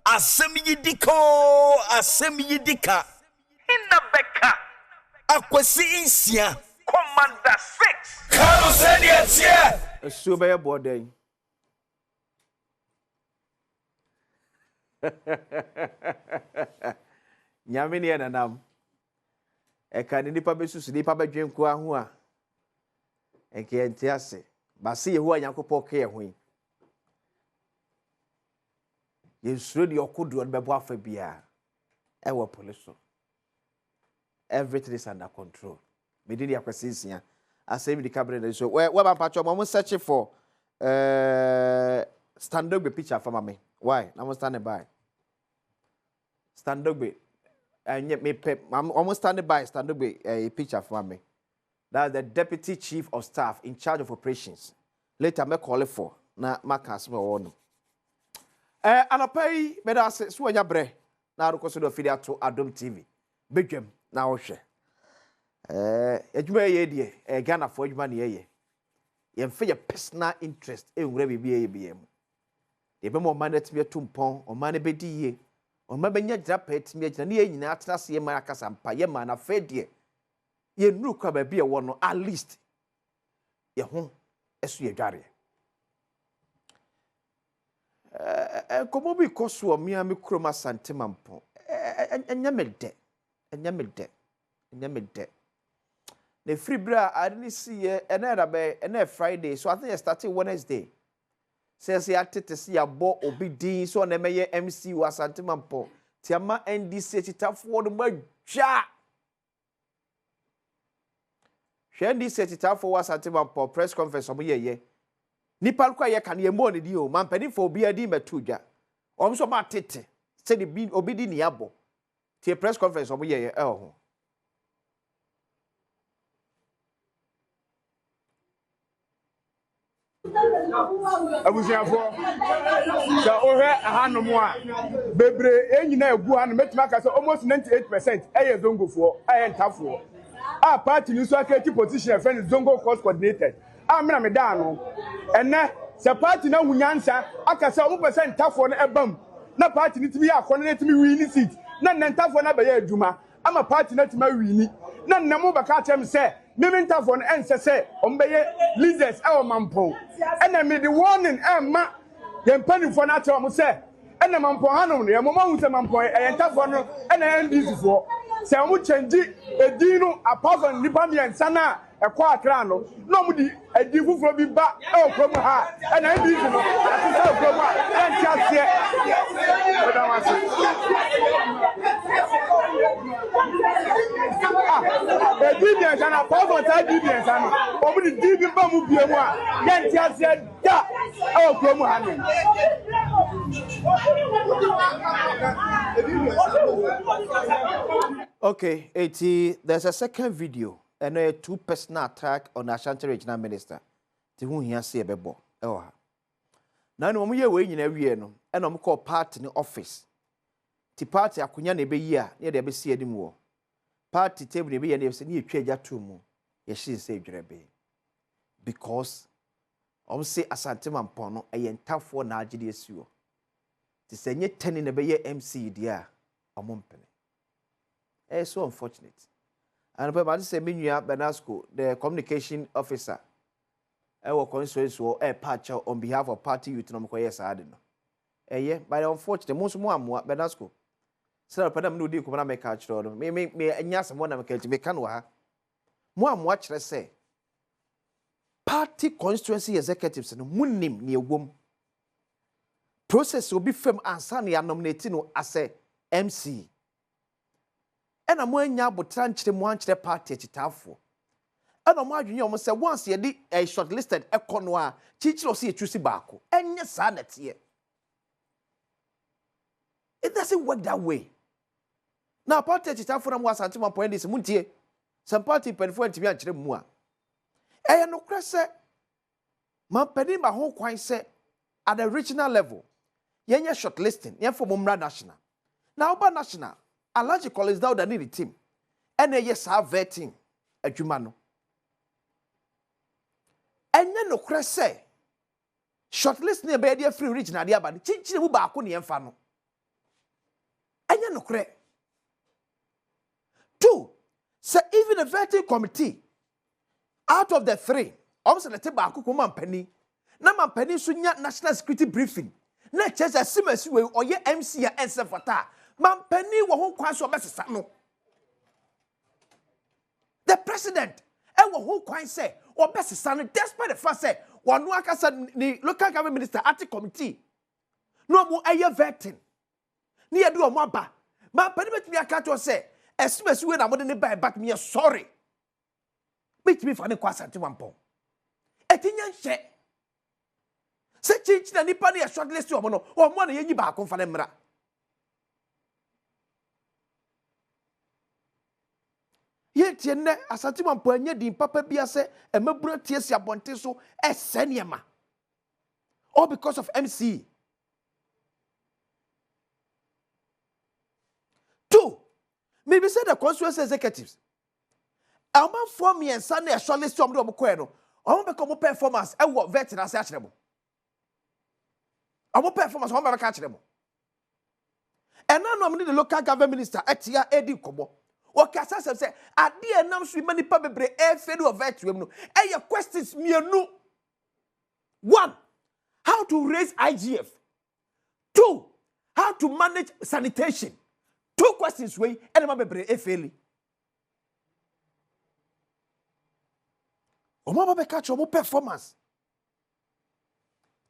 Asem yidiko, asem yidika. Inna beka. Akwasi insia. Commander 6. Kano send it here. Esuo be boden. Nyame ne nanam. Eka ni nipa besusu nipa bedwenko aho a. Enke ente ase. Ba se Yehowa Nyankopɔ ka ye ho. Yesuro de okodo no bebo afa bia. Ewo police. Everything is under control. Me did Akwasi insia. Asem the cabinet so where my patch I'm searching for stand up picture for me. Why? I'm standing by. Stand up and me I'm almost standing by stand up a picture for me. That's the deputy chief of staff in charge of operations. Later me call it for na makas me won. Anapay me da so anya bre na ro koso do feed to Adom TV. Bedwam na wo hwe. Adwuma ye de Ghana for adwuma ne ye yemfe ye personal interest enwura bibia ye bia mu de be mo manage me tumpon o man be di ye o ma benya gira pet me gira ne ye nyina atena se ye ma akasa mpa ye ma na fe de ye nuru kwa ba bia wo no at least ye ho esu ye dware komo bi koso o mia me kroma santemampo enya me de the free bra I didn't see and Friday, so I think I started Wednesday. Says I to see a bo obi din so na meye MC was antimampo. Tiama NDC chita for the maja. She NDC chita for was antimampo press conference omo ye. Nipa kwa ye kan ye mo ne di o man pedi for obi adi metuja. Om so ma tete. Say the bi obi di ni abo. Tie press conference omo ye ho. Abusiafo so ohwe ahanomo a bebre enyina egu anu metima ka so almost 98% eye zongofo eye ntafo a party ni so akati position friend zongo course coordinated a me na me da no enne se party na hunyansa aka se 1% ntafo no ebam na party ni timi akone na timi win seat na ntafo na be ya adwuma ama party na timi win na nnamo baka atem se Mimintafon and say, Ombeye, leaders, our mampo. And I made the warning, and ma, then penny for natural say, and the mampo hanum, the mamma mampo, and tafon, and I end this for. Say, I would change a dino, a puffin, Nipami and Sana, a quatrano, nobody, a divu for be back, oh, from her, and I did from her, and just Didians and a power Didians and over the Didian Bamu Biawa, Yantia said, Da, oh, Promo. Okay, there's a second video and a two personal attack on Ashanti Regional Minister. To whom he has said a bebo. Oh, now no more way in every year, and I'm called party in the office. The party akunya nebe year near the BC anymore. Party table nebe year never say near treasure to mu. Yes, she say drebe. Because say Asante Mampono a yen tough for na GDSU. To say nye 10 in the year MC dear a mumpene. It's so unfortunate. And I say Minya Benasco, the communication officer. I will constituency or a patch on behalf of party youth no yes I don't know. Yeah, but unfortunately most more Benasco. So Padam no di kuma make catch or me enya someone na make me kan wa. Mo am watch say. Party constituency executives no munim ne ewom. Process will be firm ansa na nominate no as a MC. And I'm when ya botran chire mo anchire party chitafo. And I'm adwene o mo say once ye di a shortlisted ekono a chichiro se choose baako. Enye sa na tie. It doesn't work that way. Now party chitafo na mo asante mo point this muntie. Some party penfo ntimi anchire mu a. Eye no krese man pedi ma ho kwan say at the regional level. Yenye shortlisting, yen for mumra national. Now ba national Alaji College down the need team. And yes, have vetting a Jumano. And then no crest say shortlist near Bedia free regional, the Abadi, Chichi Ubakuni and Fano. no kre. Two, say even the vetting committee, out of the three, almost the table akuku mampani, na mampani sunya national security briefing. Na chese simesi we oye MC ya ense fata. Mampani wo ho kwan so besesa no. The president wo ho kwan say obesesa no despite the fact say wonu akasa ni local government minister at committee. No mo aye vetting. Ni edu o mo aba. Mampani betumi aka to say esimesi we na mo de ne buy back me sorry. Betumi fa ne kwasante wampon. Etinya nhye. Se chinchi na nipa na shortlist omo no omo na yenyi ba akon fa ne mra. Ye tie ne asante wampon anya din papa bia se emabura tie si abonte so eseniema. All because of MC. Two, maybe say the constituency executives. Alman form me and Sunday a shortlist of the Moqueno. I won't become performance. I will vet and assess them. I will performance. I won't catch them. And now nominate the local government minister at Tia Eddie Kobo. Or Cassas say, I dear announce with many public air federal vet to him. And your questions me no. One, how to raise IGF. Two, how to manage sanitation. Two questions way and my baby FLE. Omo be catch omo performance.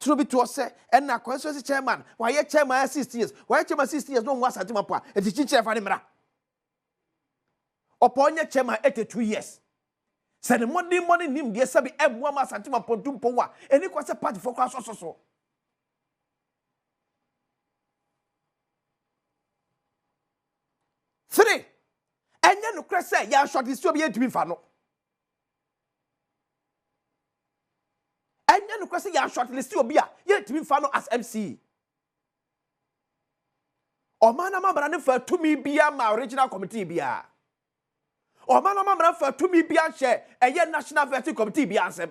To be to say and na constituency chairman, why ye chairman 60 years? Why chairman 60 years no wan satima pa? E ti chair fa ni mra. Upon your chairman 82 years. Say the money nim dey sabi emwa ma satima pontumpo wa. Eni kwase party for kwa so. Three. Enya no kra say ya short this to be ntumi fa no. Enya no kwase ya shortlist obi a ye timi fa no as MC. Omana mabra ne fa tumi bia ma original committee bia. Omana mabra fa tumi bia share eye national vetting committee bia Asem.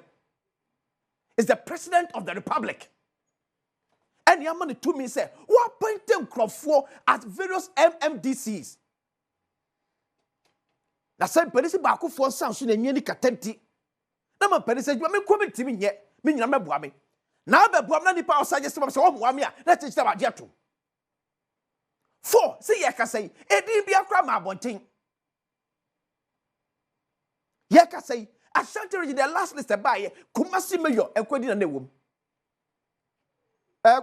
Is the president of the republic. And your money to me say, what point them crop for at various MMDCEs. Na say penisi ba ko for sound so na nyani katenti. Na man penisi me committee me nye. Me nyina meboa me na abeboa na nipa osaje se so omoa me a na chichita ba ato. 4 say ye ka say edi bia kra ma abonten ye ka say Ashanti region the last list buy Kumasi mayor ekwadi na ewom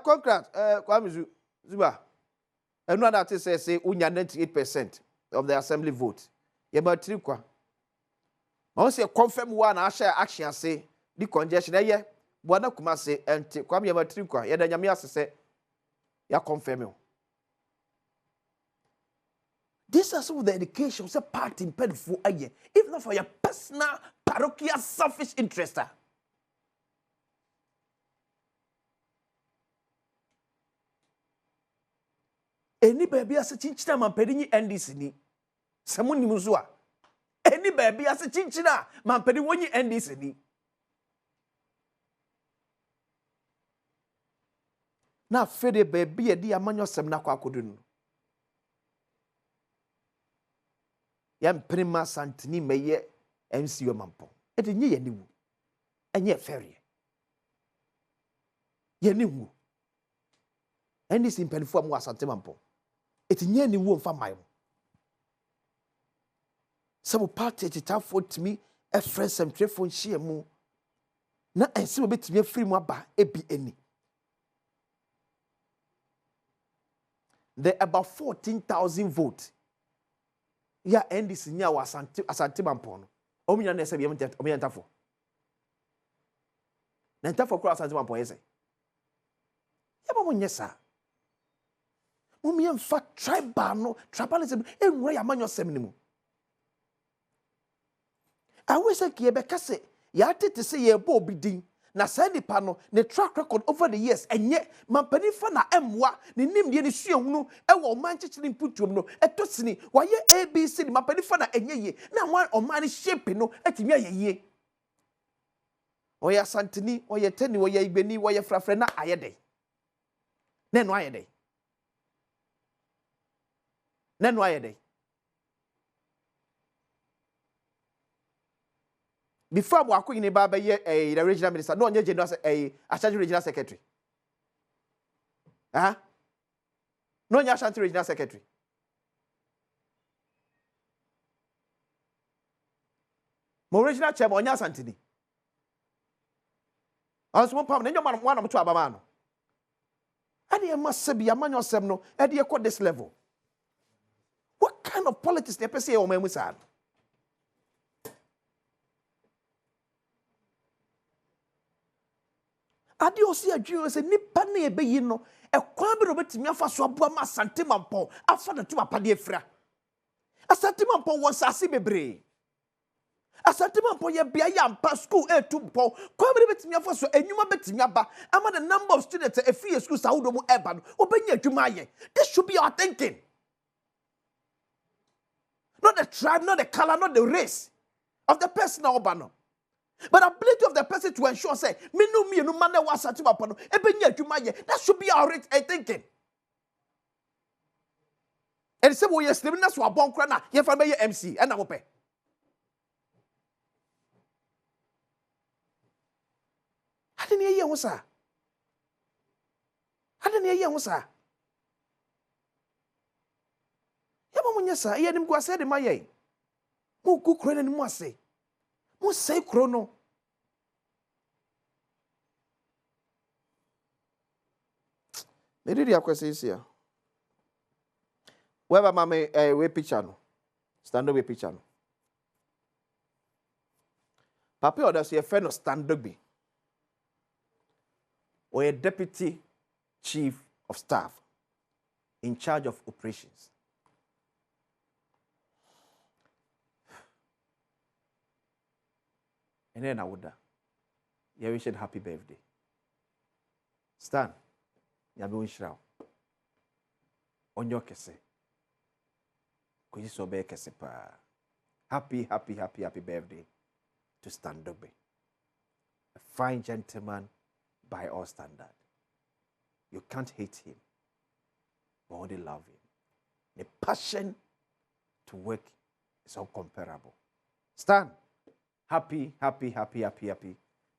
congrats Kwame Zuba enu that say unya 98% of the assembly vote ye ba tri kwa ma say confirm one na share action say the congestion eye Buana Kumase enti Kwame ya matri kwa ya da nyame asese ya confirm you. This is some of the education say part in paid for aye if not for your personal parochial selfish interest. Any baby as a chinchina man pedi NDC ni samuni muzua any baby as a chinchina man pedi woni NDC ni. Na fede baby e di amanyo sem na kwa kodu no ya mprima santini meye MCO mampo eti nye yaniwu enye ferie yaniwu eni simpenfo amu asante mampo eti nye yaniwu mfa mayo sabo party etitafo timi e friend sem trefo nhie mu na ensi obetimi afiri mu aba ebi eni. There are about 14,000 votes. Yeah, NDC nya asante mampono. Omunya na esebi omunya ntafo. Na ntafo kwa asante mampono yese. Yaba mo nyesa. Omunya mfa tribal no, tribalism enwura ya manyo sem nimu. Awese ki ebe kase ya tete se ye bo obidin. Na sani pano ne track record over the years enye mampani fa na emwa ne nimde ne suahunu ewo man chichiri imputuom no etosini waye ABC ni mampani fa na enye ye na wan oman shape no etimi ayeye oya santini oya teni oya igbeni oya frafre na ayede ne no ayede na no ayede before mo akọ yin ba ba ye the regional minister no onye general Ashanti regional secretary no onye Ashanti regional secretary mo regional chairman onye Ashanti ni also mo pam na nyo man one am to abama no ade ma sebi amanyo sem no e de ekọ this level. What kind of politics they say o mamu sa? Ade o si adwuo se nipa na e beyi no e kwan bi no betimi afa so aboa ma Asante Mampong afa na to apade afira. Asante Mampong won sase bebre. Asante Mampong ye bia ya ampa school e2 pon kwan bi betimi afa so enwuma betimi aba ama the number of students e free school sa wodo mu eba no obenya adwuma aye. This should be our thinking. Not the tribe, not the color, not the race of the person or bano. But ability of the person to ensure, say, me no man that was at upon that should be our thinking. And say, well, yes, that's what born crana, you have a MC, and I will pay. I didn't hear you, sir. I didn't hear you, sir. Yesa ye nim kwa se de maye mo ku kro na nim ase mo sei kro no me did akwese isia weba mame we picture no stand up we picture no papa oda so ye fe no stand up bi or a deputy chief of staff in charge of operations. And then I would you wish happy birthday. Stan, you be wishra. On your kese. Ko so be kese pa. Happy birthday to Stan Dogbe. A fine gentleman by all standard. You can't hate him, but only love him. The passion to work is uncomparable. Stan, happy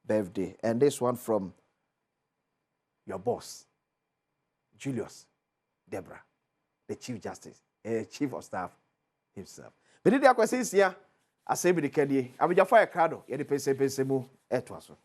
birthday. And this one from your boss, Julius Debra, the Chief Justice, Chief of Staff himself. But did you say, Asem the Kenny? I mean, your fire card, you pay mu etwaso.